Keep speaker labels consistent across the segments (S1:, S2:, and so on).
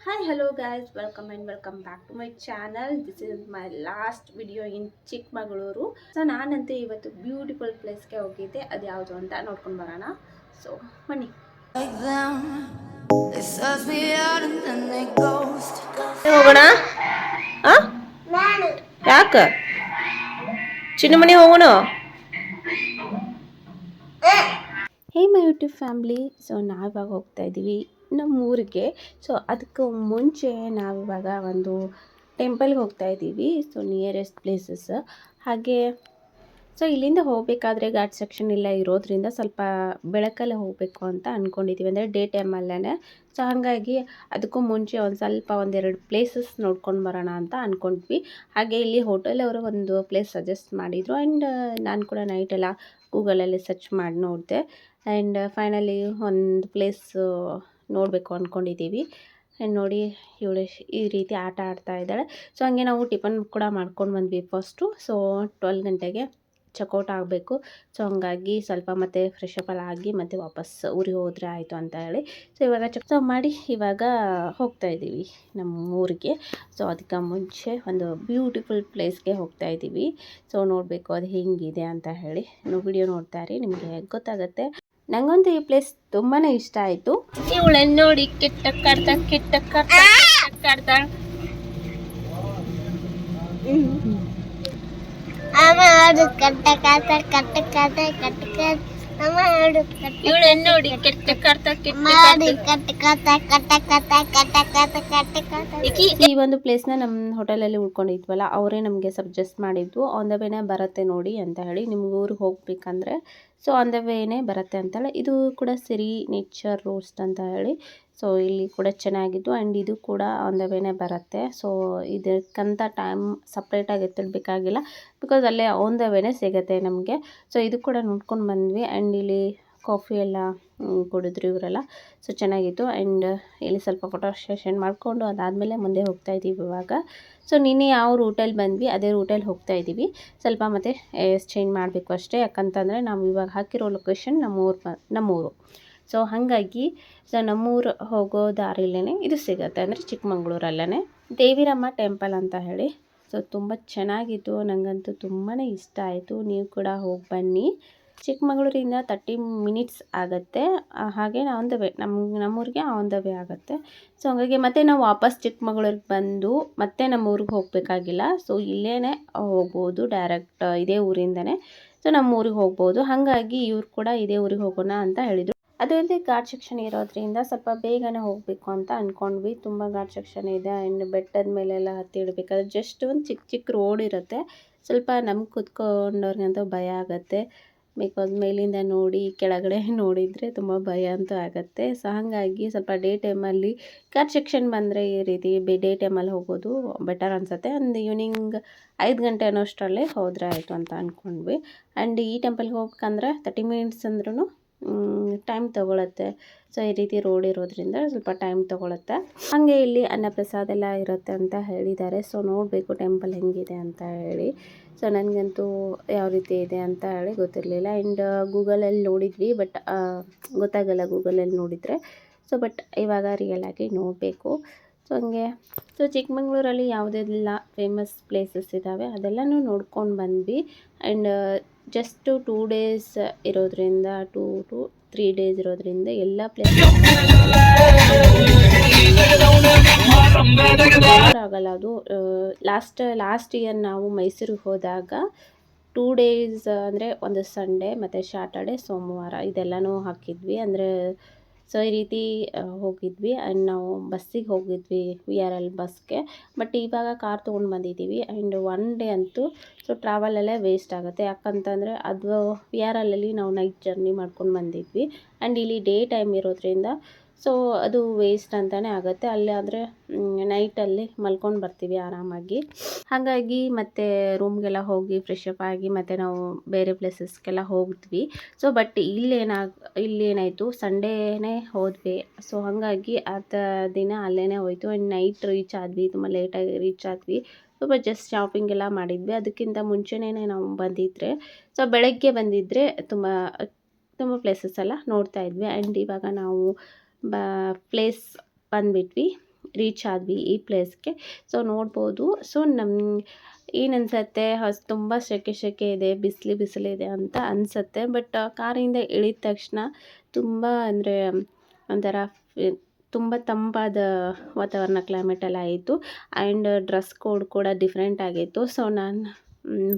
S1: Hi, hello guys, welcome back to my channel. This is my last video in Chikkamagaluru. So ನಾನಂತೂ ಇವತ್ತು beautiful ಪ್ಲೇಸ್ಗೆ ಹೋಗಿದ್ದೆ. ಅದು ಯಾವುದು ಅಂತ ನೋಡ್ಕೊಂಡು ಬರೋಣ. ಸೊ ಬನ್ನಿ ಹೋಗೋಣ. ಯಾಕೆ ಚಿನ್ನ ಮನೆ ಹೋಗೋಣ? ಹೇ ಮೈ ಯೂಟ್ಯೂಬ್ ಫ್ಯಾಮ್ಲಿ, ಸೊ ನಾವಿವಾಗ ಹೋಗ್ತಾ ಇದ್ದೀವಿ ನಮ್ಮ ಊರಿಗೆ. ಸೊ ಅದಕ್ಕೆ ಮುಂಚೆ ನಾವಿವಾಗ ಒಂದು ಟೆಂಪಲ್ಗೆ ಹೋಗ್ತಾ ಇದ್ದೀವಿ. ಸೊ ನಿಯರೆಸ್ಟ್ ಪ್ಲೇಸಸ್ ಹಾಗೆ. ಸೊ ಇಲ್ಲಿಂದ ಹೋಗಬೇಕಾದ್ರೆ ಘಾಟ್ ಸೆಕ್ಷನ್ ಇಲ್ಲ ಇರೋದ್ರಿಂದ ಸ್ವಲ್ಪ ಬೆಳಕಲ್ಲೇ ಹೋಗಬೇಕು ಅಂತ ಅಂದ್ಕೊಂಡಿದ್ದೀವಿ, ಅಂದರೆ ಡೇ ಟೈಮಲ್ಲೇ. ಸೊ ಹಾಗಾಗಿ ಅದಕ್ಕೂ ಮುಂಚೆ ಒಂದು ಸ್ವಲ್ಪ ಒಂದೆರಡು ಪ್ಲೇಸಸ್ ನೋಡ್ಕೊಂಡು ಬರೋಣ ಅಂತ ಅಂದ್ಕೊಂಡ್ವಿ. ಹಾಗೆ ಇಲ್ಲಿ ಹೋಟೆಲ್ ಅವರು ಒಂದು ಪ್ಲೇಸ್ ಸಜೆಸ್ಟ್ ಮಾಡಿದರು ಆ್ಯಂಡ್ ನಾನು ಕೂಡ ನೈಟೆಲ್ಲ ಗೂಗಲಲ್ಲಿ ಸರ್ಚ್ ಮಾಡಿ ನೋಡಿದೆ. ಆ್ಯಂಡ್ ಫೈನಲಿ ಒಂದು ಪ್ಲೇಸ್ ನೋಡಬೇಕು ಅಂದ್ಕೊಂಡಿದ್ದೀವಿ. ಆ್ಯಂಡ್ ನೋಡಿ, ಇವಳು ಈ ರೀತಿ ಆಟ ಆಡ್ತಾ ಇದ್ದಾಳೆ. ಸೊ ಹಂಗೆ ನಾವು ಟಿಫನ್ ಕೂಡ ಮಾಡ್ಕೊಂಡು ಬಂದ್ವಿ ಫಸ್ಟು. ಸೊ 12 ಗಂಟೆಗೆ ಚೆಕ್ಔಟ್ ಆಗಬೇಕು. ಸೊ ಹಂಗಾಗಿ ಸ್ವಲ್ಪ ಮತ್ತೆ ಫ್ರೆಶ್ ಅಪ್ ಎಲ್ಲ ಆಗಿ ಮತ್ತೆ ವಾಪಸ್ ಊರಿಗೆ ಹೋದರೆ ಆಯಿತು ಅಂತ ಹೇಳಿ ಸೊ ಇವಾಗ ಚೆಕ್ ಮಾಡಿ ಇವಾಗ ಹೋಗ್ತಾ ಇದ್ದೀವಿ ನಮ್ಮ ಊರಿಗೆ. ಸೊ ಅದಕ್ಕೆ ಮುಂಚೆ ಒಂದು ಬ್ಯೂಟಿಫುಲ್ ಪ್ಲೇಸ್ಗೆ ಹೋಗ್ತಾ ಇದ್ದೀವಿ. ಸೊ ನೋಡಬೇಕು ಅದು ಹೆಂಗಿದೆ ಅಂತ ಹೇಳಿ ನೀವು ವಿಡಿಯೋ ನೋಡ್ತಾ ಇರಿ, ನಿಮಗೆ ಗೊತ್ತಾಗುತ್ತೆ. ನಂಗಂತೂ ಈ ಪ್ಲೇಸ್ ತುಂಬಾ ಇಷ್ಟ ಆಯಿತು. ಇವಳನ್ನು ನೋಡಿ ಕೆಟ್ಟ ಕಾಡ್ತಾಳೆ. ಈ ಒಂದು ಪ್ಲೇಸ್ನ ನಮ್ಮ ಹೋಟೆಲಲ್ಲಿ ಉಳ್ಕೊಂಡಿದ್ವಲ್ಲ, ಅವರೇ ನಮಗೆ ಸಜೆಸ್ಟ್ ಮಾಡಿದ್ದು. ಆನ್ ದ ವೇನೇ ಬರುತ್ತೆ ನೋಡಿ ಅಂತ ಹೇಳಿ, ನಿಮ್ಗೆ ಊರಿಗೆ ಹೋಗ್ಬೇಕಂದ್ರೆ ಸೊ ಆನ್ ದ ವೇನೇ ಬರುತ್ತೆ ಅಂತೇಳಿ. ಇದು ಕೂಡ ಸಿರಿ ನೇಚರ್ ರೋಸ್ಟ್ ಅಂತ ಹೇಳಿ. ಸೊ ಇಲ್ಲಿ ಕೂಡ ಚೆನ್ನಾಗಿದ್ದು ಆ್ಯಂಡ್ ಇದು ಕೂಡ ಆನ್ ದ ವೇನೇ ಬರುತ್ತೆ. ಸೊ ಇದಕ್ಕಂತ ಟೈಮ್ ಸಪ್ರೇಟಾಗಿ ಎತ್ತಿಡಬೇಕಾಗಿಲ್ಲ, ಬಿಕಾಸ್ ಅಲ್ಲೇ ಆನ್ ದ ವೇನೇ ಸಿಗುತ್ತೆ ನಮಗೆ. ಸೊ ಇದು ಕೂಡ ನೋಡ್ಕೊಂಡು ಬಂದ್ವಿ. ಆ್ಯಂಡ್ ಇಲ್ಲಿ ಕಾಫಿ ಎಲ್ಲ ಕುಡಿದ್ರು ಇವರೆಲ್ಲ. ಸೊ ಚೆನ್ನಾಗಿತ್ತು. ಆ್ಯಂಡ್ ಇಲ್ಲಿ ಸ್ವಲ್ಪ ಫೋಟೋ ಸೆಷನ್ ಮಾಡಿಕೊಂಡು ಅದಾದಮೇಲೆ ಮುಂದೆ ಹೋಗ್ತಾ ಇದ್ದೀವಿ ಇವಾಗ. ಸೊ ನಿನ್ನೆ ಯಾವ ರೂಟಲ್ಲಿ ಬಂದ್ವಿ ಅದೇ ರೂಟಲ್ಲಿ ಹೋಗ್ತಾ ಇದ್ದೀವಿ. ಸ್ವಲ್ಪ ಮತ್ತು ಚೇಂಜ್ ಮಾಡಬೇಕು ಅಷ್ಟೇ, ಯಾಕಂತಂದರೆ ನಾವು ಇವಾಗ ಹಾಕಿರೋ ಲೊಕೇಶನ್ ನಮ್ಮೂರು. ಸೊ ಹಾಗಾಗಿ ಸೊ ನಮ್ಮೂರು ಹೋಗೋ ದಾರಿಲೇ ಇದು ಸಿಗುತ್ತೆ, ಅಂದರೆ ಚಿಕ್ಕಮಂಗ್ಳೂರಲ್ಲೇ ದೇವಿರಮ್ಮ ಟೆಂಪಲ್ ಅಂತ ಹೇಳಿ. ಸೊ ತುಂಬ ಚೆನ್ನಾಗಿತ್ತು, ನನಗಂತೂ ತುಂಬಾ ಇಷ್ಟ ಆಯಿತು. ನೀವು ಕೂಡ ಹೋಗಿ ಬನ್ನಿ. ಚಿಕ್ಕಮಗಳೂರಿಂದ 30 ಮಿನಿಟ್ಸ್ ಆಗುತ್ತೆ. ಹಾಗೆ ಆನ್ ದ ವೇ ನಮ್ಮೂರಿಗೆ ಆನ್ ದ ವೇ ಆಗುತ್ತೆ. ಸೊ ಹಾಗಾಗಿ ಮತ್ತೆ ನಾವು ವಾಪಸ್ ಚಿಕ್ಕಮಗಳೂರಿಗೆ ಬಂದು ಮತ್ತೆ ನಮ್ಮ ಊರಿಗೆ ಹೋಗಬೇಕಾಗಿಲ್ಲ. ಸೊ ಇಲ್ಲೇ ಹೋಗ್ಬೋದು ಡೈರೆಕ್ಟ್ ಇದೇ ಊರಿಂದನೇ. ಸೊ ನಮ್ಮ ಊರಿಗೆ ಹೋಗ್ಬೋದು. ಹಾಗಾಗಿ ಇವ್ರು ಕೂಡ ಇದೇ ಊರಿಗೆ ಹೋಗೋಣ ಅಂತ ಹೇಳಿದರು. ಅದಲ್ಲದೆ ಘಾಟ್ ಸೆಕ್ಷನ್ ಇರೋದ್ರಿಂದ ಸ್ವಲ್ಪ ಬೇಗನೆ ಹೋಗಬೇಕು ಅಂತ ಅಂದ್ಕೊಂಡ್ವಿ. ತುಂಬ ಘಾಟ್ ಸೆಕ್ಷನ್ ಇದೆ ಆ್ಯಂಡ್ ಬೆಟ್ಟದ ಮೇಲೆಲ್ಲ ಹತ್ತಿ ಇಡಬೇಕಾದ್ರೆ ಜಸ್ಟ್ ಒಂದು ಚಿಕ್ಕ ರೋಡ್ ಇರುತ್ತೆ. ಸ್ವಲ್ಪ ನಮ್ಗೆ ಕೂತ್ಕೊಂಡವ್ರಿಗಂತೂ ಭಯ ಆಗುತ್ತೆ, ಬಿಕಾಸ್ ಮೇಲಿಂದ ನೋಡಿ ಕೆಳಗಡೆ ನೋಡಿದರೆ ತುಂಬ ಭಯ ಅಂತೂ ಆಗುತ್ತೆ. ಸೊ ಹಾಗಾಗಿ ಸ್ವಲ್ಪ ಡೇ ಟೈಮಲ್ಲಿ ಘಾಟ್ ಸೆಕ್ಷನ್ ಬಂದರೆ ಈ ರೀತಿ ಡೇ ಟೈಮಲ್ಲಿ ಹೋಗೋದು ಬೆಟರ್ ಅನಿಸುತ್ತೆ. ಒಂದು ಈವ್ನಿಂಗ್ 5 ಗಂಟೆ ಅನ್ನೋಷ್ಟರಲ್ಲೇ ಹೋದರೆ ಆಯಿತು ಅಂತ ಅಂದ್ಕೊಂಡ್ವಿ. ಆ್ಯಂಡ್ ಈ ಟೆಂಪಲ್ಗೆ ಹೋಗ್ಬೇಕಂದ್ರೆ 30 ಮಿನಿಟ್ಸ್ ಅಂದ್ರೂ ಟೈಮ್ ತೊಗೊಳತ್ತೆ. ಸೊ ಈ ರೀತಿ ರೋಡ್ ಇರೋದ್ರಿಂದ ಸ್ವಲ್ಪ ಟೈಮ್ ತೊಗೊಳುತ್ತೆ. ಹಾಗೆ ಇಲ್ಲಿ ಅನ್ನಪ್ರಸಾದ ಎಲ್ಲ ಇರುತ್ತೆ ಅಂತ ಹೇಳಿದ್ದಾರೆ. ಸೊ ನೋಡಬೇಕು ಟೆಂಪಲ್ ಹೆಂಗಿದೆ ಅಂತ ಹೇಳಿ. ಸೊ ನನಗಂತೂ ಯಾವ ರೀತಿ ಇದೆ ಅಂತ ಹೇಳಿ ಗೊತ್ತಿರಲಿಲ್ಲ. ಆ್ಯಂಡ್ ಗೂಗಲಲ್ಲಿ ನೋಡಿದ್ವಿ, ಬಟ್ ಗೊತ್ತಾಗಲ್ಲ ಗೂಗಲಲ್ಲಿ ನೋಡಿದರೆ. ಸೊ ಬಟ್ ಇವಾಗ ರಿಯಲಾಗಿ ನೋಡಬೇಕು. ಸೊ ಹಂಗೆ ಸೊ ಚಿಕ್ಕಮಂಗ್ಳೂರಲ್ಲಿ ಯಾವುದೆಲ್ಲ ಫೇಮಸ್ ಪ್ಲೇಸಸ್ ಇದ್ದಾವೆ ಅದೆಲ್ಲನೂ ನೋಡ್ಕೊಂಡು ಬಂದ್ವಿ. ಆ್ಯಂಡ್ ಜಸ್ಟು 2 ಡೇಸ್ ಇರೋದ್ರಿಂದ 2 to 3 ಡೇಸ್ ಇರೋದ್ರಿಂದ ಎಲ್ಲ ಪ್ಲೇಸ್ ಆಗಲ್ಲ. ಅದು ಲಾಸ್ಟ್ ಇಯರ್ ನಾವು ಮೈಸೂರಿಗೆ ಹೋದಾಗ 2 ಡೇಸ್, ಅಂದರೆ ಒಂದು ಸಂಡೇ ಮತ್ತು ಸ್ಯಾಟರ್ಡೆ ಸೋಮವಾರ ಇದೆಲ್ಲನೂ ಹಾಕಿದ್ವಿ. ಅಂದರೆ ಸೊ ಈ ರೀತಿ ಹೋಗಿದ್ವಿ. ಆ್ಯಂಡ್ ನಾವು ಬಸ್ಸಿಗೆ ಹೋಗಿದ್ವಿ, VRL ಬಸ್ಗೆ. ಬಟ್ ಇವಾಗ ಕಾರ್ ತೊಗೊಂಡು ಬಂದಿದ್ದೀವಿ. ಆ್ಯಂಡ್ 1 ಡೇ ಅಂತೂ ಸೊ ಟ್ರಾವೆಲಲ್ಲೇ ವೇಸ್ಟ್ ಆಗುತ್ತೆ. ಯಾಕಂತಂದರೆ ಅದು VRLಲ್ಲಿ ನಾವು ನೈಟ್ ಜರ್ನಿ ಮಾಡ್ಕೊಂಡು ಬಂದಿದ್ವಿ. ಆ್ಯಂಡ್ ಇಲ್ಲಿ ಡೇ ಟೈಮ್ ಇರೋದ್ರಿಂದ ಸೊ ಅದು ವೇಸ್ಟ್ ಅಂತಲೇ ಆಗುತ್ತೆ. ಅಲ್ಲಿ ಆದರೆ ನೈಟಲ್ಲಿ ಮಲ್ಕೊಂಡು ಬರ್ತೀವಿ ಆರಾಮಾಗಿ. ಹಾಗಾಗಿ ಮತ್ತೆ ರೂಮ್ಗೆಲ್ಲ ಹೋಗಿ ಫ್ರೆಶ್ ಅಪ್ ಆಗಿ ಮತ್ತೆ ನಾವು ಬೇರೆ ಪ್ಲೇಸಸ್ಗೆಲ್ಲ ಹೋಗಿದ್ವಿ. ಸೊ ಬಟ್ ಇಲ್ಲೇನಾಯಿತು, ಸಂಡೇನೇ ಹೋದ್ವಿ. ಸೊ ಹಾಗಾಗಿ ದಿನ ಅಲ್ಲೇ ಹೋಯಿತು. ಆ್ಯಂಡ್ ನೈಟ್ ರೀಚ್ ಆದ್ವಿ, ತುಂಬ ಲೇಟಾಗಿ ರೀಚ್ ಆದ್ವಿ. ಸ್ವಲ್ಪ ಜಸ್ಟ್ ಶಾಪಿಂಗ್ ಎಲ್ಲ ಮಾಡಿದ್ವಿ. ಅದಕ್ಕಿಂತ ಮುಂಚೆನೇ ನಾವು ಬಂದಿದ್ದರೆ ಸೊ ಬೆಳಗ್ಗೆ ಬಂದಿದ್ದರೆ ತುಂಬ ಪ್ಲೇಸಸ್ ಎಲ್ಲ ನೋಡ್ತಾ ಇದ್ವಿ. ಆ್ಯಂಡ್ ಇವಾಗ ನಾವು ಪ್ಲೇಸ್ ಬಂದುಬಿಟ್ವಿ. ರೀಚ್ ಆದ್ವಿ ಈ ಪ್ಲೇಸ್ಗೆ. ಸೊ ನೋಡ್ಬೋದು. ಸೊ ಏನು ಅನ್ಸುತ್ತೆ, ತುಂಬ ಸೆಕೆ ಇದೆ, ಬಿಸಿಲಿದೆ ಅಂತ ಅನಿಸುತ್ತೆ. ಬಟ್ ಕಾರಿಂದ ಇಳಿದ ತಕ್ಷಣ ತುಂಬ ಅಂದರೆ ಒಂಥರ ತುಂಬ ತಂಪಾದ ವಾತಾವರಣ, ಕ್ಲೈಮೇಟ್ ಎಲ್ಲ ಆಯಿತು. ಆ್ಯಂಡ್ ಡ್ರೆಸ್ ಕೋಡ್ ಕೂಡ ಡಿಫ್ರೆಂಟ್ ಆಗಿತ್ತು. ಸೊ ನಾನು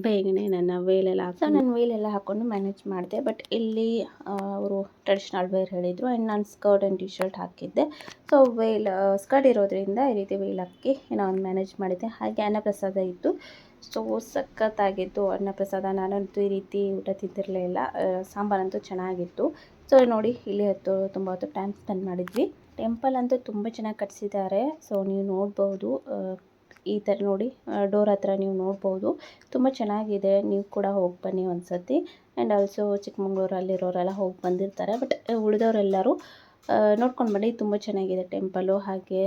S1: ಬೇಗನೆ ನನ್ನ ವೇಲೆಲ್ಲ ಹಾಕ್ಕೊಂಡು ಮ್ಯಾನೇಜ್ ಮಾಡಿದೆ. ಬಟ್ ಇಲ್ಲಿ ಅವರು ಟ್ರೆಡಿಷ್ನಲ್ ವೇರ್ ಹೇಳಿದರು. ಆ್ಯಂಡ್ ನಾನು ಸ್ಕರ್ಟ್ ಆ್ಯಂಡ್ ಟಿ ಶರ್ಟ್ ಹಾಕಿದ್ದೆ. ಸೊ ಸ್ಕರ್ಟ್ ಇರೋದ್ರಿಂದ ಈ ರೀತಿ ವೇಲ್ ಹಾಕಿ ನಾನು ಮ್ಯಾನೇಜ್ ಮಾಡಿದ್ದೆ. ಹಾಗೆ ಅನ್ನಪ್ರಸಾದ ಇತ್ತು. ಸೊ ಸಖತ್ತಾಗಿತ್ತು ಅನ್ನಪ್ರಸಾದ. ನಾನಂತೂ ಈ ರೀತಿ ಊಟ ತಿಂತಿರಲಿಲ್ಲ. ಸಾಂಬಾರಂತೂ ಚೆನ್ನಾಗಿತ್ತು. ಸೊ ನೋಡಿ, ಇಲ್ಲಿ ತುಂಬ ಹೊತ್ತು ಟೈಮ್ ಸ್ಪೆಂಡ್ ಮಾಡಿದ್ವಿ. ಟೆಂಪಲ್ ಅಂತೂ ತುಂಬ ಚೆನ್ನಾಗಿ ಕಟ್ಸಿದ್ದಾರೆ. ಸೊ ನೀವು ನೋಡ್ಬೋದು, ಈ ಥರ ನೋಡಿ ಡೋರ್ ಹತ್ರ ನೀವು ನೋಡ್ಬೋದು. ತುಂಬ ಚೆನ್ನಾಗಿದೆ. ನೀವು ಕೂಡ ಹೋಗಿ ಬನ್ನಿ ಒಂದ್ಸತಿ. ಆ್ಯಂಡ್ ಆಲ್ಸೋ ಚಿಕ್ಕಮಂಗ್ಳೂರಲ್ಲಿರೋರೆಲ್ಲ ಹೋಗಿ ಬಂದಿರ್ತಾರೆ. ಬಟ್ ಉಳಿದವರೆಲ್ಲರೂ ನೋಡ್ಕೊಂಡು ಬನ್ನಿ. ತುಂಬ ಚೆನ್ನಾಗಿದೆ ಟೆಂಪಲು. ಹಾಗೆ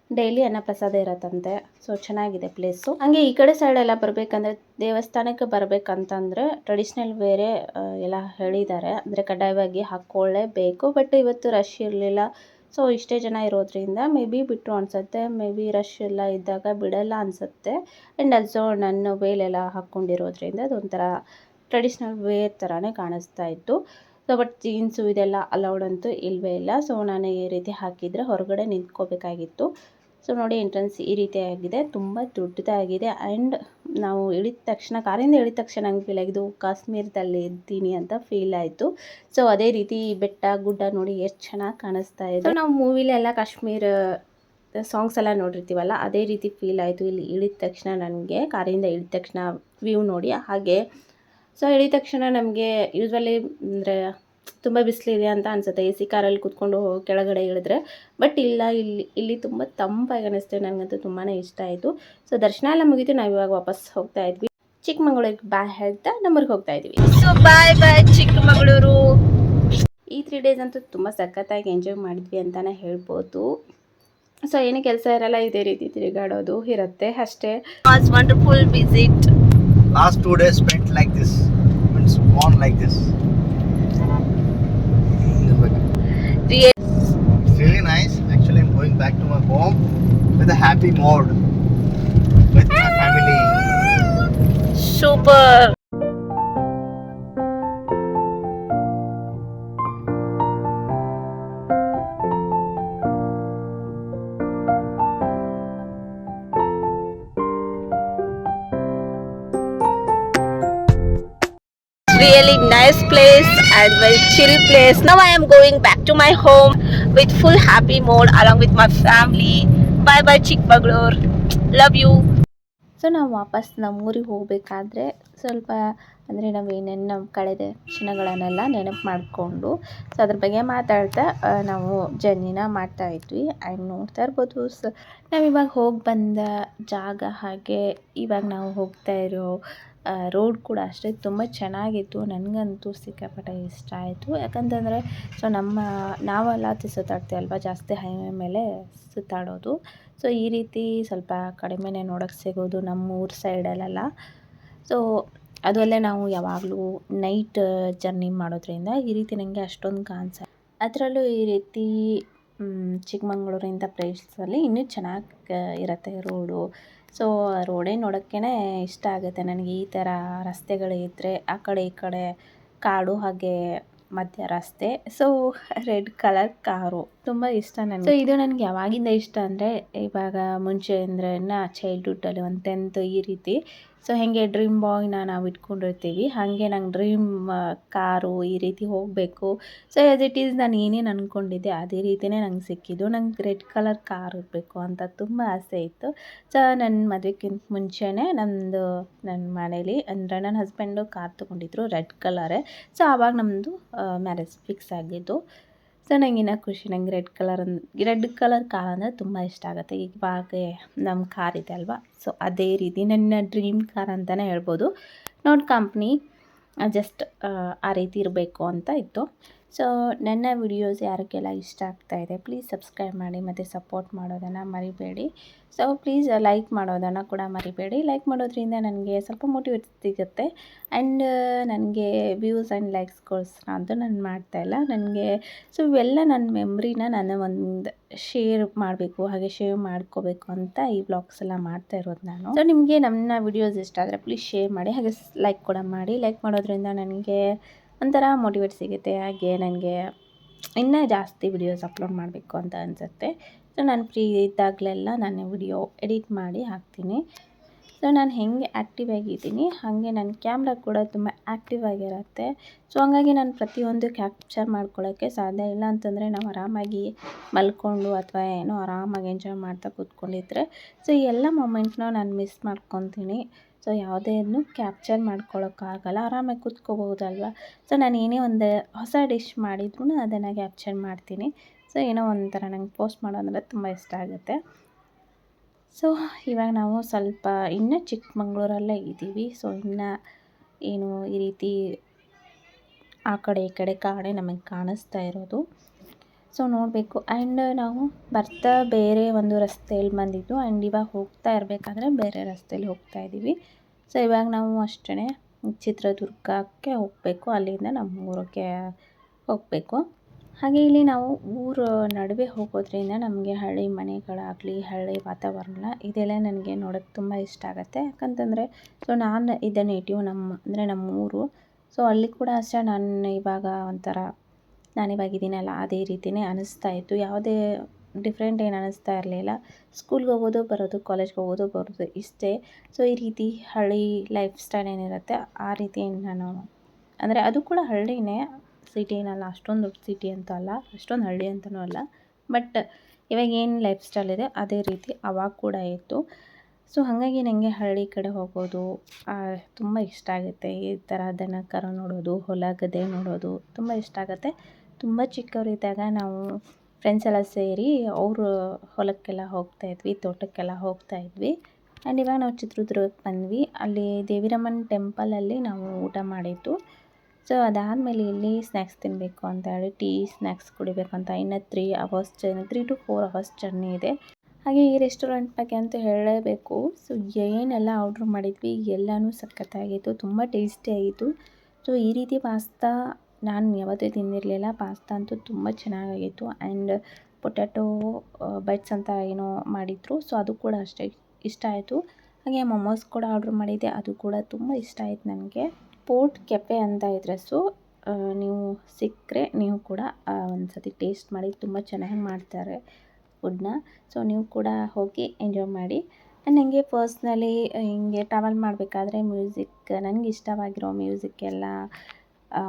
S1: ಡೈಲಿ ಅನ್ನಪ್ರಸಾದ ಇರತ್ತಂತೆ. ಸೊ ಚೆನ್ನಾಗಿದೆ ಪ್ಲೇಸು. ಹಾಗೆ ಈ ಕಡೆ ಸೈಡೆಲ್ಲ ಬರಬೇಕಂದ್ರೆ, ದೇವಸ್ಥಾನಕ್ಕೆ ಬರಬೇಕಂತಂದರೆ ಟ್ರೆಡಿಷ್ನಲ್ ಬೇರೆ ಎಲ್ಲ ಹೇಳಿದ್ದಾರೆ. ಅಂದರೆ ಕಡ್ಡಾಯವಾಗಿ ಹಾಕ್ಕೊಳ್ಳೇಬೇಕು. ಬಟ್ ಇವತ್ತು ರಶ್ ಇರಲಿಲ್ಲ. ಸೊ ಇಷ್ಟೇ ಜನ ಇರೋದ್ರಿಂದ ಮೇ ಬಿ ಬಿಟ್ಟರು ಅನಿಸುತ್ತೆ. ಮೇ ಬಿ ರಶ್ ಎಲ್ಲ ಇದ್ದಾಗ ಬಿಡಲ್ಲ ಅನಿಸುತ್ತೆ. ಆ್ಯಂಡ್ ಆಲ್ಸೋ ನನ್ನ ವೇಲೆಲ್ಲ ಹಾಕ್ಕೊಂಡಿರೋದ್ರಿಂದ ಅದೊಂಥರ ಟ್ರೆಡಿಷ್ನಲ್ ವೇರ್ ಥರನೇ ಕಾಣಿಸ್ತಾ ಇತ್ತು. ಸೊ ಬಟ್ ಜೀನ್ಸು ಇದೆಲ್ಲ ಅಲೌಡ್ ಅಂತೂ ಇಲ್ಲವೇ ಇಲ್ಲ. ಸೊ ನಾನು ಈ ರೀತಿ ಹಾಕಿದರೆ ಹೊರಗಡೆ ನಿಂತ್ಕೋಬೇಕಾಗಿತ್ತು. ಸೊ ನೋಡಿ, ಎಂಟ್ರೆನ್ಸ್ ಈ ರೀತಿಯಾಗಿದೆ. ತುಂಬ ದೊಡ್ಡದಾಗಿದೆ. ಆ್ಯಂಡ್ ನಾವು ಕಾರಿಂದ ಇಳಿದ ತಕ್ಷಣ ನಂಗೆ ಫೀಲ್ ಆಗಿದ್ದು ಕಾಶ್ಮೀರದಲ್ಲಿ ಇದ್ದೀನಿ ಅಂತ ಫೀಲ್ ಆಯಿತು. ಸೊ ಅದೇ ರೀತಿ ಬೆಟ್ಟ ಗುಡ್ಡ ನೋಡಿ ಎಷ್ಟು ಚೆನ್ನಾಗಿ ಕಾಣಿಸ್ತಾ ಇದೆ. ಸೊ ನಾವು ಮೂವಿಲೆಲ್ಲ ಕಾಶ್ಮೀರ ಸಾಂಗ್ಸ್ ಎಲ್ಲ ನೋಡಿರ್ತೀವಲ್ಲ, ಅದೇ ರೀತಿ ಫೀಲ್ ಆಯಿತು ಇಲ್ಲಿ ಇಳಿದ ತಕ್ಷಣ ನನಗೆ. ಕಾರಿಂದ ಇಳಿದ ತಕ್ಷಣ ವ್ಯೂ ನೋಡಿ. ಹಾಗೆ ಸೊ ಇಳಿದ ತಕ್ಷಣ ನಮಗೆ ಯೂಶ್ವಲಿ ಅಂದರೆ ತುಂಬ ಬಿಸಿಲಿದೆ ಅಂತ ಅನಿಸುತ್ತೆ ಎ ಸಿ ಕಾರಲ್ಲಿ ಕೂತ್ಕೊಂಡು ಕೆಳಗಡೆ ಇಳಿದ್ರೆ. ಬಟ್ ಇಲ್ಲ, ಇಲ್ಲಿ ತುಂಬ ತಂಪಾಗಿ ಅನ್ನಿಸ್ತು. ನನಗಂತೂ ತುಂಬಾ ಇಷ್ಟ ಆಯಿತು. ಸೊ ದರ್ಶನ ಎಲ್ಲ ಮುಗಿತು. ನಾವು ಇವಾಗ ವಾಪಸ್ ಹೋಗ್ತಾ ಇದ್ವಿ. ಚಿಕ್ಕಮಗಳೂರಿಗೆ ಬಾಯ್ ಹೇಳ್ತಾ ನಮ್ಮೂರಿಗೆ ಹೋಗ್ತಾ ಇದ್ವಿ. So bye Chikkamagaluru. ಈ 3 days ಅಂತೂ ತುಂಬ ಸಖತ್ತಾಗಿ ಎಂಜಾಯ್ ಮಾಡಿದ್ವಿ ಅಂತಲೇ ಹೇಳ್ಬೋದು. ಸೊ ಏನು ಕೆಲಸ ಇರಲ್ಲ, ಇದೇ ರೀತಿ ತಿರುಗಾಡೋದು ಇರುತ್ತೆ ಅಷ್ಟೇ. Was wonderful visit.
S2: Last 2 days spent like this. It's gone like this. It's really nice. Actually, I'm going back to my home with a happy mood with my family.
S1: Super. Really nice place and very chill place. Now I am going back to my home with full happy mode along with my family. Bye Chikkamagaluru. Love you. So ನಾವು ವಾಪಸ್ ನಮ್ಮೂರಿಗೆ ಹೋಗಬೇಕಾದ್ರೆ ಸ್ವಲ್ಪ ಅಂದರೆ ನಾವೇನೇನು ನಮ್ಮ ಕಳೆದ ಕ್ಷಣಗಳನ್ನೆಲ್ಲ ನೆನಪು ಮಾಡಿಕೊಂಡು ಸೊ ಅದ್ರ ಬಗ್ಗೆ ಮಾತಾಡ್ತಾ ನಾವು ಜರ್ನಿನ ಮಾಡ್ತಾಯಿದ್ವಿ. ಆ್ಯಂಡ್ ನೋಡ್ತಾ ಇರ್ಬೋದು. ಸೊ ನಾವಿವಾಗ ಹೋಗಿ ಬಂದ ಜಾಗ, ಹಾಗೆ ಇವಾಗ ನಾವು ಹೋಗ್ತಾ ಇರೋ ರೋಡ್ ಕೂಡ ಅಷ್ಟೇ ತುಂಬ ಚೆನ್ನಾಗಿತ್ತು. ನನಗಂತೂ ಸಿಕ್ಕಾಪಟ್ಟೆ ಇಷ್ಟ ಆಯಿತು. ಯಾಕಂತಂದರೆ ಸೊ ನಾವೆಲ್ಲ ಸುತ್ತಾಡ್ತೀವಿ ಅಲ್ವಾ, ಜಾಸ್ತಿ ಹೈವೇ ಮೇಲೆ ಸುತ್ತಾಡೋದು. ಸೊ ಈ ರೀತಿ ಸ್ವಲ್ಪ ಕಡಿಮೆನೇ ನೋಡೋಕ್ಕೆ ಸಿಗೋದು ನಮ್ಮ ಊರ ಸೈಡಲ್ಲೆಲ್ಲ. ಸೊ ಅದು ಅಲ್ಲೇ ನಾವು ಯಾವಾಗಲೂ ನೈಟ್ ಜರ್ನಿ ಮಾಡೋದ್ರಿಂದ ಈ ರೀತಿ ನನಗೆ ಅಷ್ಟೊಂದು ಕಾಣಿಸಲ್ಲ. ಅದರಲ್ಲೂ ಈ ರೀತಿ ಚಿಕ್ಕಮಂಗ್ಳೂರಿಂದ ಪ್ಲೇಸಲ್ಲಿ ಇನ್ನೂ ಚೆನ್ನಾಗಿ ಇರುತ್ತೆ ರೋಡು. ಸೊ ರೋಡೇ ನೋಡೋಕ್ಕೇ ಇಷ್ಟ ಆಗುತ್ತೆ ನನಗೆ. ಈ ಥರ ರಸ್ತೆಗಳಿದ್ದರೆ ಆ ಕಡೆ ಈ ಕಡೆ ಕಾಡು, ಹಾಗೆ ಮಧ್ಯ ರಸ್ತೆ. ಸೊ ರೆಡ್ ಕಲರ್ ಕಾರು ತುಂಬ ಇಷ್ಟ ನನಗೆ. ಸೊ ಇದು ನನಗೆ ಯಾವಾಗಿಂದ ಇಷ್ಟ ಅಂದರೆ, ಇವಾಗ ಮುಂಚೆ ಅಂದರೆ ಚೈಲ್ಡ್ಹುಡ್ಡಲ್ಲಿ ಒಂದು 10th ಈ ರೀತಿ ಸೊ ಹೇಗೆ ಡ್ರೀಮ್ ಬಾಯ್ನ ನಾವು ಇಟ್ಕೊಂಡಿರ್ತೀವಿ, ಹಾಗೆ ನಂಗೆ ಡ್ರೀಮ್ ಕಾರು ಈ ರೀತಿ ಹೋಗಬೇಕು. ಸೊ ಆ್ಯಸ್ ಇಟ್ ಈಸ್ ನಾನು ಏನೇನು ಅಂದ್ಕೊಂಡಿದ್ದೆ ಅದೇ ರೀತಿಯೇ ನಂಗೆ ಸಿಕ್ಕಿದ್ದು. ನಂಗೆ ರೆಡ್ ಕಲರ್ ಕಾರ್ ಇರಬೇಕು ಅಂತ ತುಂಬ ಆಸೆ ಇತ್ತು. ಸೊ ನನ್ನ ಮದುವೆಗಿಂತ ಮುಂಚೆನೇ ನನ್ನ ಮನೇಲಿ ಅಂದರೆ ನನ್ನ ಹಸ್ಬೆಂಡು ಕಾರ್ ತೊಗೊಂಡಿದ್ರು ರೆಡ್ ಕಲರೇ. ಸೊ ಆವಾಗ ನಮ್ಮದು ಮ್ಯಾರೇಜ್ ಫಿಕ್ಸ್ ಆಗಿದ್ದು. ಸೊ ನಂಗೆ ಖುಷಿ, ನಂಗೆ ರೆಡ್ ಕಲರ್ ಕಾರ್ ಅಂದರೆ ತುಂಬ ಇಷ್ಟ ಆಗುತ್ತೆ. ಇವಾಗ ನಮ್ಮ ಕಾರ್ ಇದೆ ಅಲ್ವಾ, ಸೊ ಅದೇ ರೀತಿ ನನ್ನ ಡ್ರೀಮ್ ಕಾರ್ ಅಂತಲೇ ಹೇಳ್ಬೋದು. ನಾಟ್ ಕಂಪ್ನಿ, ಜಸ್ಟ್ ಆ ರೀತಿ ಇರಬೇಕು ಅಂತ ಇತ್ತು. ಸೊ ನನ್ನ ವಿಡಿಯೋಸ್ ಯಾರಿಗೆಲ್ಲ ಇಷ್ಟ ಆಗ್ತಾಯಿದೆ ಪ್ಲೀಸ್ ಸಬ್ಸ್ಕ್ರೈಬ್ ಮಾಡಿ ಮತ್ತು ಸಪೋರ್ಟ್ ಮಾಡೋದನ್ನು ಮರಿಬೇಡಿ. ಸೊ ಪ್ಲೀಸ್ ಲೈಕ್ ಮಾಡೋದನ್ನು ಕೂಡ ಮರಿಬೇಡಿ. ಲೈಕ್ ಮಾಡೋದ್ರಿಂದ ನನಗೆ ಸ್ವಲ್ಪ ಮೋಟಿವೇಟ್ ಸಿಗುತ್ತೆ. ಆ್ಯಂಡ್ ನನಗೆ ವ್ಯೂಸ್ ಆ್ಯಂಡ್ ಲೈಕ್ಸ್ಗೋಸ್ಕರ ಅಂತೂ ನಾನು ಮಾಡ್ತಾಯಿಲ್ಲ. ನನಗೆ ಸೊ ಇವೆಲ್ಲ ನನ್ನ ಮೆಮ್ರಿನ ನಾನು ಒಂದು ಶೇರ್ ಮಾಡಬೇಕು, ಹಾಗೆ ಶೇರ್ ಮಾಡ್ಕೋಬೇಕು ಅಂತ ಈ ವ್ಲಾಗ್ಸ್ ಎಲ್ಲ ಮಾಡ್ತಾ ಇರೋದು ನಾನು. ಸೊ ನಿಮಗೆ ನನ್ನ ವಿಡಿಯೋಸ್ ಇಷ್ಟ ಆದರೆ ಪ್ಲೀಸ್ ಶೇರ್ ಮಾಡಿ, ಹಾಗೆ ಲೈಕ್ ಕೂಡ ಮಾಡಿ. ಲೈಕ್ ಮಾಡೋದ್ರಿಂದ ನನಗೆ ಒಂಥರ ಮೋಟಿವೇಟ್ ಸಿಗುತ್ತೆ, ಹಾಗೆ ನನಗೆ ಇನ್ನೂ ಜಾಸ್ತಿ ವಿಡಿಯೋಸ್ ಅಪ್ಲೋಡ್ ಮಾಡಬೇಕು ಅಂತ ಅನಿಸುತ್ತೆ. ಸೊ ನಾನು ಫ್ರೀ ಇದ್ದಾಗಲೆಲ್ಲ ನಾನು ವಿಡಿಯೋ ಎಡಿಟ್ ಮಾಡಿ ಹಾಕ್ತೀನಿ. ಸೊ ನಾನು ಹೆಂಗೆ ಆ್ಯಕ್ಟಿವ್ ಆಗಿದ್ದೀನಿ ಹಾಗೆ ನನ್ನ ಕ್ಯಾಮ್ರಾ ಕೂಡ ತುಂಬ ಆ್ಯಕ್ಟಿವ್ ಆಗಿರುತ್ತೆ. ಸೊ ಹಾಗಾಗಿ ನಾನು ಪ್ರತಿಯೊಂದು ಕ್ಯಾಪ್ಚರ್ ಮಾಡ್ಕೊಳ್ಳೋಕ್ಕೆ ಸಾಧ್ಯ. ಇಲ್ಲ ಅಂತಂದರೆ ನಾವು ಆರಾಮಾಗಿ ಮಲ್ಕೊಂಡು ಅಥವಾ ಏನೋ ಆರಾಮಾಗಿ ಎಂಜಾಯ್ ಮಾಡ್ತಾ ಕೂತ್ಕೊಂಡಿದ್ರೆ ಸೊ ಈ ಎಲ್ಲ ಮೂಮೆಂಟ್ನ ನಾನು ಮಿಸ್ ಮಾಡ್ಕೊತೀನಿ. ಸೊ ಯಾವುದೇನು ಕ್ಯಾಪ್ಚರ್ ಮಾಡ್ಕೊಳ್ಳೋಕ್ಕಾಗಲ್ಲ, ಆರಾಮಾಗಿ ಕೂತ್ಕೋಬಹುದಲ್ವ. ಸೊ ನಾನು ಏನೇ ಒಂದು ಹೊಸ ಡಿಶ್ ಮಾಡಿದ್ರೂ ಅದನ್ನು ಕ್ಯಾಪ್ಚರ್ ಮಾಡ್ತೀನಿ. ಸೊ ಏನೋ ಒಂಥರ ನಂಗೆ ಪೋಸ್ಟ್ ಮಾಡೋದಂದರೆ ತುಂಬ ಇಷ್ಟ ಆಗುತ್ತೆ. ಸೊ ಇವಾಗ ನಾವು ಸ್ವಲ್ಪ ಇನ್ನೂ ಚಿಕ್ಕಮಂಗ್ಳೂರಲ್ಲೇ ಇದ್ದೀವಿ. ಸೊ ಇನ್ನು ಏನು ಈ ರೀತಿ ಆ ಕಡೆ ಈ ಕಡೆ ಕಾಡೆ ನಮಗೆ ಕಾಣಿಸ್ತಾ ಇರೋದು. ಸೊ ನೋಡಬೇಕು. ಆ್ಯಂಡ್ ನಾವು ಬರ್ತಾ ಬೇರೆ ಒಂದು ರಸ್ತೆಯಲ್ಲಿ ಬಂದಿದ್ದು ಆ್ಯಂಡ್ ಇವಾಗ ಹೋಗ್ತಾ ಇರಬೇಕಾದ್ರೆ ಬೇರೆ ರಸ್ತೆಯಲ್ಲಿ ಹೋಗ್ತಾ ಇದ್ದೀವಿ. ಸೊ ಇವಾಗ ನಾವು ಅಷ್ಟೇ ಚಿತ್ರದುರ್ಗಕ್ಕೆ ಹೋಗಬೇಕು, ಅಲ್ಲಿಂದ ನಮ್ಮ ಊರಿಗೆ ಹೋಗಬೇಕು. ಹಾಗೆ ಇಲ್ಲಿ ನಾವು ಊರ ನಡುವೆ ಹೋಗೋದ್ರಿಂದ ನಮಗೆ ಹಳ್ಳಿ ಮನೆಗಳಾಗಲಿ ಹಳ್ಳಿ ವಾತಾವರಣ ಇದೆಲ್ಲ ನನಗೆ ನೋಡೋಕ್ಕೆ ತುಂಬ ಇಷ್ಟ ಆಗುತ್ತೆ. ಯಾಕಂತಂದರೆ ಸೊ ನಾನು ಇದ್ದ ನೇಟಿವ್ ನಮ್ಮ ಊರು. ಸೊ ಅಲ್ಲಿ ಕೂಡ ಅಷ್ಟೇ ನಾನು ಇವಾಗ ಒಂಥರ ನಾನಿವಾಗಿದ್ದೀನಲ್ಲ ಅದೇ ರೀತಿಯೇ ಅನ್ನಿಸ್ತಾ ಇತ್ತು. ಯಾವುದೇ ಡಿಫ್ರೆಂಟ್ ಏನು ಅನ್ನಿಸ್ತಾ ಇರಲಿಲ್ಲ. ಸ್ಕೂಲ್ಗೆ ಹೋಗೋದು ಬರೋದು, ಕಾಲೇಜ್ಗೆ ಹೋಗೋದು ಬರೋದು ಇಷ್ಟೇ. ಸೊ ಈ ರೀತಿ ಹಳ್ಳಿ ಲೈಫ್ ಸ್ಟೈಲ್ ಏನಿರುತ್ತೆ ಆ ರೀತಿ ನಾನು ಅಂದರೆ ಅದು ಕೂಡ ಹಳ್ಳಿನೇ, ಸಿಟಿ ಏನಲ್ಲ, ಅಷ್ಟೊಂದು ದೊಡ್ಡ ಸಿಟಿ ಅಂತ ಅಲ್ಲ, ಅಷ್ಟೊಂದು ಹಳ್ಳಿ ಅಂತಲೂ ಅಲ್ಲ. ಬಟ್ ಇವಾಗ ಏನು ಲೈಫ್ ಸ್ಟೈಲ್ ಇದೆ ಅದೇ ರೀತಿ ಅವಾಗ ಕೂಡ ಇತ್ತು. ಸೊ ಹಾಗಾಗಿ ನನಗೆ ಹಳ್ಳಿ ಕಡೆ ಹೋಗೋದು ತುಂಬ ಇಷ್ಟ ಆಗುತ್ತೆ. ಈ ಥರ ದನ ಕರು ನೋಡೋದು, ಹೊಲ ಗದ್ದೆ ನೋಡೋದು ತುಂಬ ಇಷ್ಟ ಆಗುತ್ತೆ. ತುಂಬ ಚಿಕ್ಕವರಿದ್ದಾಗ ನಾವು ಫ್ರೆಂಡ್ಸ್ ಎಲ್ಲ ಸೇರಿ ಅವರು ಹೊಲಕ್ಕೆಲ್ಲ ಹೋಗ್ತಾಯಿದ್ವಿ, ತೋಟಕ್ಕೆಲ್ಲ ಹೋಗ್ತಾಯಿದ್ವಿ. ಆ್ಯಂಡ್ ಇವಾಗ ನಾವು ಚಿತ್ರದುರ್ಗಕ್ಕೆ ಬಂದ್ವಿ. ಅಲ್ಲಿ ದೇವಿರಮ್ಮನ ಟೆಂಪಲಲ್ಲಿ ನಾವು ಊಟ ಮಾಡಿದ್ದು. ಸೊ ಅದಾದಮೇಲೆ ಇಲ್ಲಿ ಸ್ನ್ಯಾಕ್ಸ್ ತಿನ್ನಬೇಕು ಅಂತ ಹೇಳಿ ಟೀ ಸ್ನ್ಯಾಕ್ಸ್ ಕುಡಿಬೇಕು ಅಂತ ಇನ್ನೂ 3 to 4 ಅವರ್ಸ್ ಜರ್ನಿ ಇದೆ. ಹಾಗೆ ಈ ರೆಸ್ಟೋರೆಂಟ್ ಬಗ್ಗೆ ಅಂತೂ ಹೇಳಲೇಬೇಕು. ಸೊ ಏನೆಲ್ಲ ಆರ್ಡ್ರ್ ಮಾಡಿದ್ವಿ ಎಲ್ಲನೂ ಸಖತ್ತಾಗಿತ್ತು, ತುಂಬ ಟೇಸ್ಟಿಯಾಗಿತ್ತು. ಸೊ ಈ ರೀತಿ ಪಾಸ್ತಾ ನಾನು ಯಾವತ್ತೂ ತಿಂದಿರಲಿಲ್ಲ. ಪಾಸ್ತಾ ಅಂತೂ ತುಂಬ ಚೆನ್ನಾಗಾಗಿತ್ತು. ಆ್ಯಂಡ್ ಪೊಟ್ಯಾಟೊ ಬೈಟ್ಸ್ ಅಂತ ಏನೋ ಮಾಡಿದರು. ಸೊ ಅದು ಕೂಡ ಅಷ್ಟೇ ಇಷ್ಟ ಆಯಿತು. ಹಾಗೆ ಮೊಮೋಸ್ ಕೂಡ ಆರ್ಡ್ರ್ ಮಾಡಿದ್ದೆ, ಅದು ಕೂಡ ತುಂಬ ಇಷ್ಟ ಆಯಿತು ನನಗೆ. ಪೋರ್ಟ್ ಕೆಫೆ ಅಂತ ಇದ್ರೆ ಸೊ ನೀವು ಸಿಕ್ಕರೆ ನೀವು ಕೂಡ ಒಂದು ಸತಿ ಟೇಸ್ಟ್ ಮಾಡಿ, ತುಂಬ ಚೆನ್ನಾಗಿ ಮಾಡ್ತಾರೆ ಫುಡ್ನ. ಸೊ ನೀವು ಕೂಡ ಹೋಗಿ ಎಂಜಾಯ್ ಮಾಡಿ. ಆ್ಯಂಡ್ ನನಗೆ ಪರ್ಸ್ನಲಿ ಹಿಂಗೆ ಟ್ರಾವೆಲ್ ಮಾಡಬೇಕಾದ್ರೆ ಮ್ಯೂಸಿಕ್, ನನಗೆ ಇಷ್ಟವಾಗಿರೋ ಮ್ಯೂಸಿಕ್ ಎಲ್ಲ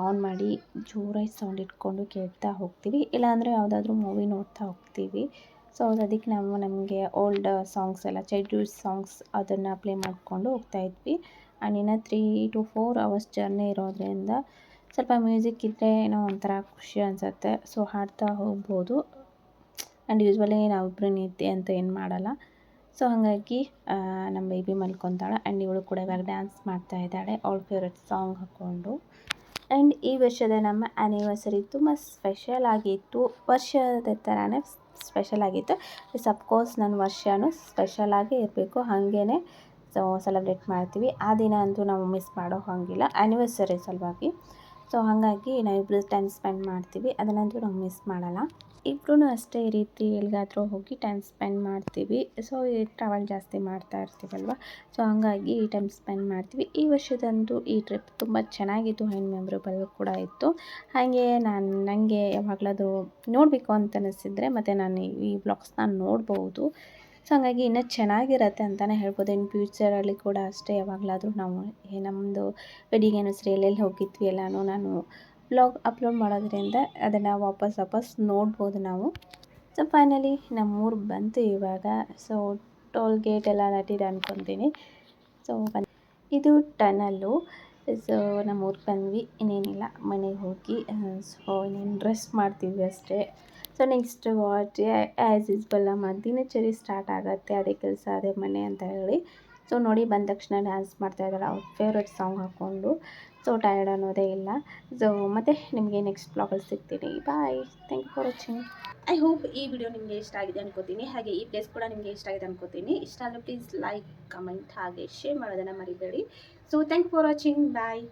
S1: ಆನ್ ಮಾಡಿ ಜೋರಾಗಿ ಸೌಂಡ್ ಇಟ್ಕೊಂಡು ಕೇಳ್ತಾ ಹೋಗ್ತೀವಿ. ಇಲ್ಲಾಂದರೆ ಯಾವುದಾದ್ರೂ ಮೂವಿ ನೋಡ್ತಾ ಹೋಗ್ತೀವಿ. ಸೊ ಅದಕ್ಕೆ ನಾವು ನಮಗೆ ಓಲ್ಡ್ ಸಾಂಗ್ಸ್ ಎಲ್ಲ ಚೈಲ್ಡ್ಹುಡ್ ಸಾಂಗ್ಸ್ ಅದನ್ನು ಪ್ಲೇ ಮಾಡಿಕೊಂಡು ಹೋಗ್ತಾಯಿದ್ವಿ. ಆ್ಯಂಡ್ ಇನ್ನು 3 to 4 ಅವರ್ಸ್ ಜರ್ನಿ ಇರೋದ್ರಿಂದ ಸ್ವಲ್ಪ ಮ್ಯೂಸಿಕ್ ಇದ್ದರೆ ಏನೋ ಒಂಥರ ಖುಷಿ ಅನಿಸುತ್ತೆ. ಸೊ ಹಾಡ್ತಾ ಹೋಗ್ಬೋದು. ಆ್ಯಂಡ್ ಯೂಶ್ವಲಿ ನಾವಿಬ್ಬರು ನಿದ್ದೆ ಅಂತ ಏನು ಮಾಡಲ್ಲ. ಸೊ ಹಾಗಾಗಿ ನಮ್ಮ ಬೇಬಿ ಮಲ್ಕೊತಾಳೆ. ಆ್ಯಂಡ್ ಇವಳು ಕೂಡ ಇವಾಗ ಡ್ಯಾನ್ಸ್ ಮಾಡ್ತಾ ಇದ್ದಾಳೆ ಅವಳ ಫೇವ್ರೆಟ್ ಸಾಂಗ್ ಹಾಕ್ಕೊಂಡು. ಆ್ಯಂಡ್ ಈ ವರ್ಷದ ನಮ್ಮ ಆ್ಯನಿವರ್ಸರಿ ತುಂಬ ಸ್ಪೆಷಲ್ ಆಗಿತ್ತು. ವರ್ಷದ ಥರನೇ ಸ್ಪೆಷಲ್ ಆಗಿತ್ತು. ಸಬ್ಕೋರ್ಸ್ ನನ್ನ ವರ್ಷವೂ ಸ್ಪೆಷಲಾಗೇ ಇರಬೇಕು, ಹಾಗೇ ಸೊ ಸೆಲೆಬ್ರೇಟ್ ಮಾಡ್ತೀವಿ. ಆ ದಿನ ಅಂತೂ ನಾವು ಮಿಸ್ ಮಾಡೋ ಹಾಗಿಲ್ಲ, ಆ್ಯನಿವರ್ಸರಿ ಸಲುವಾಗಿ. ಸೊ ಹಾಗಾಗಿ ನಾವಿಬ್ಬರು ಟೈಮ್ ಸ್ಪೆಂಡ್ ಮಾಡ್ತೀವಿ, ಅದನ್ನಂತೂ ನಾವು ಮಿಸ್ ಮಾಡಲ್ಲ. ಇಬ್ಬರೂ ಅಷ್ಟೇ ಈ ರೀತಿ ಎಲ್ಲಿಗಾದರೂ ಹೋಗಿ ಟೈಮ್ ಸ್ಪೆಂಡ್ ಮಾಡ್ತೀವಿ. ಸೊ ಈ ಟ್ರಾವೆಲ್ ಜಾಸ್ತಿ ಮಾಡ್ತಾ ಇರ್ತೀವಲ್ವ, ಸೊ ಹಾಗಾಗಿ ಟೈಮ್ ಸ್ಪೆಂಡ್ ಮಾಡ್ತೀವಿ. ಈ ವರ್ಷದಂತೂ ಈ ಟ್ರಿಪ್ ತುಂಬ ಚೆನ್ನಾಗಿತ್ತು ಆ್ಯಂಡ್ ಮೆಮೊರೇಬಲ್ ಕೂಡ ಇತ್ತು. ಹಾಗೆ ನನಗೆ ಯಾವಾಗಲಾದರೂ ನೋಡಬೇಕು ಅಂತ ಅನಿಸಿದರೆ ಮತ್ತು ನಾನು ಈ ವ್ಲಾಗ್ಸ್ನ ನೋಡ್ಬೋದು. ಸೊ ಹಾಗಾಗಿ ಇನ್ನೂ ಚೆನ್ನಾಗಿರುತ್ತೆ ಅಂತಲೇ ಹೇಳ್ಬೋದು. ಇನ್ನು ಫ್ಯೂಚರಲ್ಲಿ ಕೂಡ ಅಷ್ಟೇ ಯಾವಾಗಲಾದರೂ ನಾವು ನಮ್ಮದು ವೆಡ್ಡಿಂಗ್ ಆ್ಯನಿವರ್ಸರಿ ಎಲ್ಲೆಲ್ಲಿ ಹೋಗಿದ್ವಿ ಎಲ್ಲನೂ ನಾನು ವ್ಲಾಗ್ ಅಪ್ಲೋಡ್ ಮಾಡೋದ್ರಿಂದ ಅದನ್ನು ವಾಪಸ್ ನೋಡ್ಬೋದು ನಾವು. ಸೊ ಫೈನಲಿ ನಮ್ಮೂರು ಬಂತು ಇವಾಗ. ಸೊ ಟೋಲ್ ಗೇಟ್ ಎಲ್ಲ ದಾಟಿದೆ ಅಂದ್ಕೊತೀನಿ. ಸೊ ಇದು ಟನಲ್ಲು. ಸೊ ನಮ್ಮೂರಿಗೆ ಬಂದ್ವಿ, ಇನ್ನೇನಿಲ್ಲ ಮನೆಗೆ ಹೋಗಿ ಸೊ ಇನ್ನೇನು ರೆಸ್ಟ್ ಮಾಡ್ತೀವಿ ಅಷ್ಟೇ. So next what as usual ನಮ್ಮ ದಿನಚರಿ ಸ್ಟಾರ್ಟ್ ಆಗುತ್ತೆ, ಅದೇ ಕೆಲಸ ಅದೇ ಮನೆ ಅಂತ ಹೇಳಿ. ಸೊ ನೋಡಿ ಬಂದ ತಕ್ಷಣ ಡ್ಯಾನ್ಸ್ ಮಾಡ್ತಾಯಿದ್ದಾರೆ ಅವ್ರ ಫೇವ್ರೆಟ್ ಸಾಂಗ್ ಹಾಕ್ಕೊಂಡು. ಸೊ ಟಯರ್ಡ್ ಅನ್ನೋದೇ ಇಲ್ಲ. ಸೊ ಮತ್ತೆ ನಿಮಗೆ ನೆಕ್ಸ್ಟ್ ಬ್ಲಾಗಲ್ಲಿ ಸಿಗ್ತೀನಿ. Bye. Thank you for watching. I hope ಈ ವಿಡಿಯೋ ನಿಮಗೆ ಇಷ್ಟ ಆಗಿದೆ ಅನ್ಕೋತೀನಿ. ಹಾಗೆ ಈ ಪ್ಲೇಸ್ ಕೂಡ ನಿಮಗೆ ಇಷ್ಟ ಆಗಿದೆ ಅನ್ಕೋತೀನಿ. ಇಷ್ಟ ಆದರೆ ಪ್ಲೀಸ್ ಲೈಕ್, ಕಮೆಂಟ್ ಹಾಗೆ ಶೇರ್ ಮಾಡೋದನ್ನು ಮರಿಬೇಡಿ. So thank you for watching. Bye.